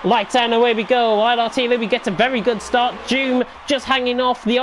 Lights out and away we go. IRT Louis gets a very good start. Doom just hanging off the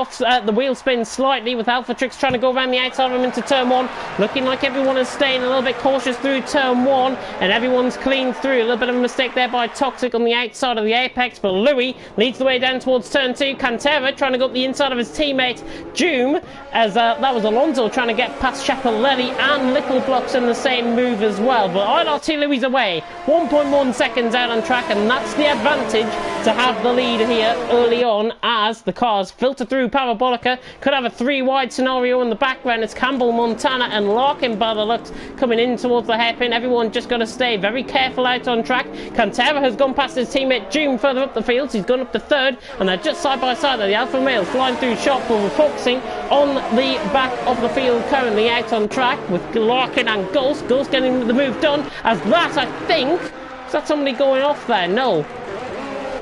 wheel spin slightly with Alphatrix trying to go around the outside of him into turn 1. Looking like everyone is staying a little bit cautious through turn 1 and everyone's clean through. A little bit of a mistake there by Toxic on the outside of the apex, but Louis leads the way down towards turn 2. Cantera trying to go up the inside of his teammate Doom, as that was Alonso trying to get past Chapelletti and Little Blocks in the same move as well. But IRT Louis away, 1.1 seconds out on track, and that's the advantage to have the lead here early on as the cars filter through Parabolica. Could have a 3-wide scenario in the background. It's Campbell, Montana and Larkin by the looks coming in towards the hairpin. Everyone just got to stay very careful out on track. Cantera has gone past his teammate Doom further up the field. He's gone up to 3rd and they're just side by side there. The Alpha Male flying through shot, but we're focusing on the back of the field currently out on track with Larkin and Ghost. Ghost getting the move done as that, I think. Is that somebody going off there? No.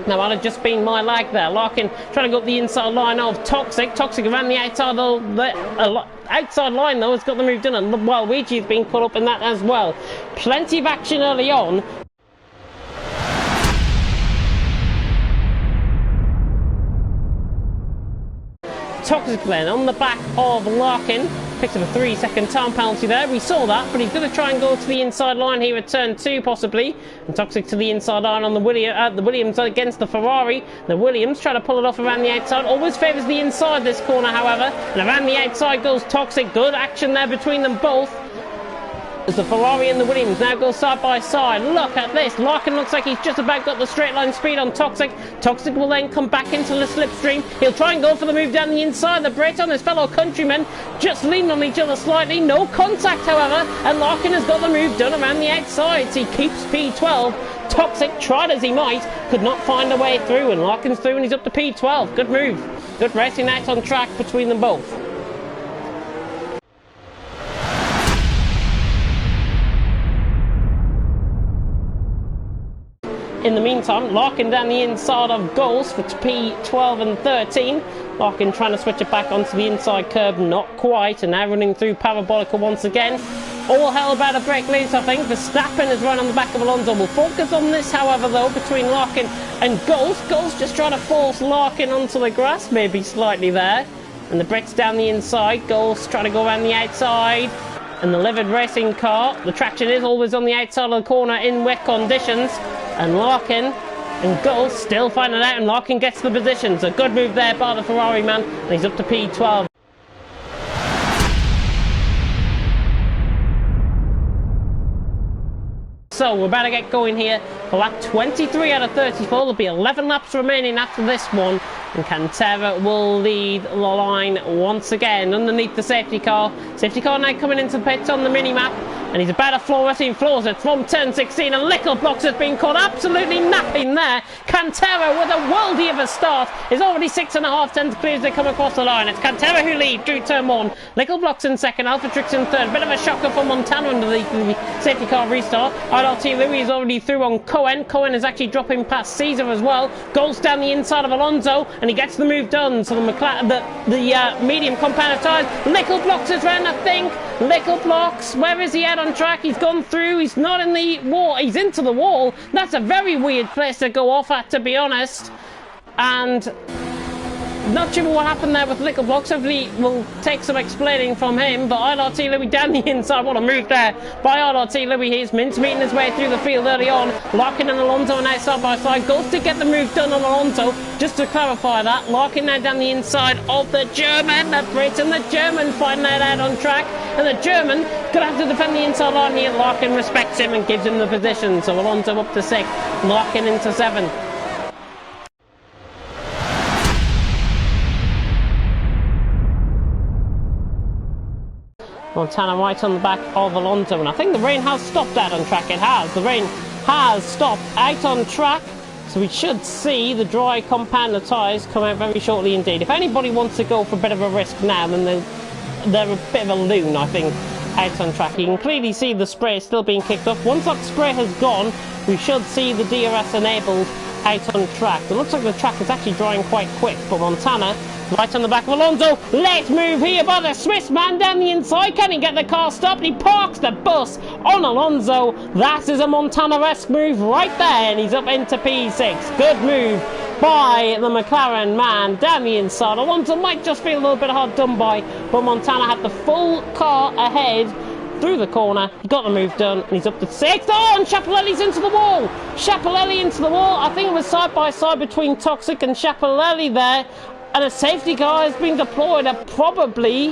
Now, that had just been my lag there. Larkin trying to go up the inside line of Toxic. Toxic around the outside outside line, though, has got the move done. And Waluigi's been caught up in that as well. Plenty of action early on. Toxic then on the back of Larkin. Picks up a 3-second time penalty there. We saw that, but he's going to try and go to the inside line here at turn 2 possibly. And Toxic to the inside line on the Williams against the Ferrari. The Williams trying to pull it off around the outside. Always favours the inside this corner, however. And around the outside goes Toxic. Good action there between them both. As the Ferrari and the Williams now go side by side. Look at this. Larkin looks like he's just about got the straight line speed on Toxic. Toxic will then come back into the slipstream. He'll try and go for the move down the inside. The Breton, his fellow countrymen, just leaning on each other slightly. No contact, however. And Larkin has got the move done around the outside. So he keeps P12. Toxic, tried as he might, could not find a way through. And Larkin's through and he's up to P12. Good move. Good racing out on track between them both. In the meantime, Larkin down the inside of Ghost for P12 and 13. Larkin trying to switch it back onto the inside curb, not quite, and now running through Parabolica once again. All hell about to break loose, I think. Verstappen is running on the back of Alonso. We'll focus on this, however, though, between Larkin and Ghost. Ghost just trying to force Larkin onto the grass, maybe slightly there. And the Brit's down the inside. Ghost trying to go around the outside. And the Livid racing car, the traction is always on the outside of the corner in wet conditions. And Larkin and Ghost still finding out, and Larkin gets the positions. A good move there by the Ferrari man, and he's up to P12. So we're about to get going here for lap 23 out of 34. There'll be 11 laps remaining after this one. And Cantera will lead the line once again underneath the safety car. Safety car now coming into the pits on the mini-map. And he's about to floor it. He floors it from turn 16. And Little Blocks has been caught absolutely napping there. Cantera with a worldie of a start is already 6.5 tenths clear as they come across the line. It's Cantera who lead through turn 1. Little Blocks in second. Alphatrix in third. Bit of a shocker for Montana under the safety car restart. IRT Louis is already through on Cohen. Cohen is actually dropping past Caesar as well. Goes down the inside of Alonso. And he gets the move done. So the medium compound tyres. Little Blocks is round, I think. Little Blocks, where is he at on track? He's gone through. He's not in the wall. He's into the wall. That's a very weird place to go off at, to be honest. And not sure what happened there with Little Blocks. Hopefully we'll take some explaining from him. But IRT Louis down the inside. What a move there by IRT Louis. He's meeting his way through the field early on. Larkin and Alonso are now side by side. Goes to get the move done on Alonso. Just to clarify that, Larkin now down the inside of the German. The Brit and the German fighting that out on track. And the German gonna have to defend the inside line here. Larkin respects him and gives him the position. So Alonso up to 6. Larkin into 7. Montana right on the back of Alonso, and I think the rain has stopped out on track. It has. The rain has stopped out on track, so we should see the dry compounder tyres come out very shortly indeed. If anybody wants to go for a bit of a risk now, then they're a bit of a loon, I think, out on track. You can clearly see the spray still being kicked off. Once that spray has gone, we should see the DRS enabled out on track. It looks like the track is actually drying quite quick, but Montana Right on the back of Alonso. Let's move here by the Swiss man down the inside. Can he get the car stopped? He parks the bus on Alonso. That is a Montana-esque move right there, and he's up into P6. Good move by the McLaren man down the inside. Alonso might just feel a little bit hard done by, but Montana had the full car ahead through the corner. He got the move done, and he's up to 6th. Oh, and Chapelelli's into the wall. Chapelelli into the wall. I think it was side by side between Toxic and Chapelelli there. And a safety car has been deployed at probably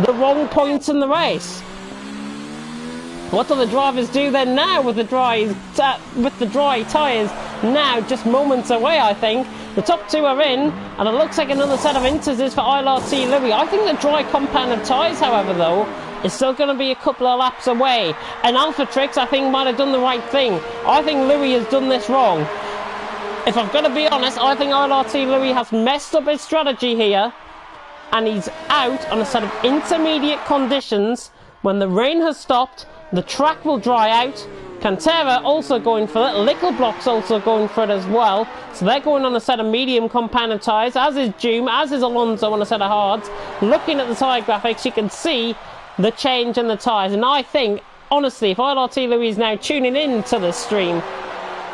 the wrong points in the race. What do the drivers do then now with the dry tyres now just moments away, I think. The top two are in, and it looks like another set of inters is for ILRT Louis. I think the dry compound of tyres, however, though, is still going to be a couple of laps away. And Alphatrix, I think, might have done the right thing. I think Louis has done this wrong. If I've got to be honest, I think ILRT Louis has messed up his strategy here, and he's out on a set of intermediate conditions. When the rain has stopped, the track will dry out. Cantera also going for it. Lickle Block's also going for it as well. So they're going on a set of medium compounded tyres, as is Doom, as is Alonso on a set of hards. Looking at the tyre graphics, you can see the change in the tyres. And I think, honestly, if ILRT Louis is now tuning in to the stream,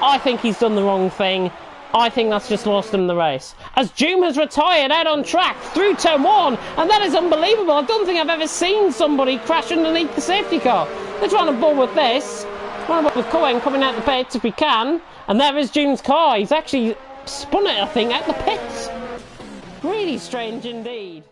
I think he's done the wrong thing. I think that's just lost him the race. As Doom has retired out on track through turn 1, and that is unbelievable. I don't think I've ever seen somebody crash underneath the safety car. They're trying to ball with this. Trying to ball with Cohen coming out the pits if he can. And there is Doom's car. He's actually spun it, I think, out the pits. Really strange indeed.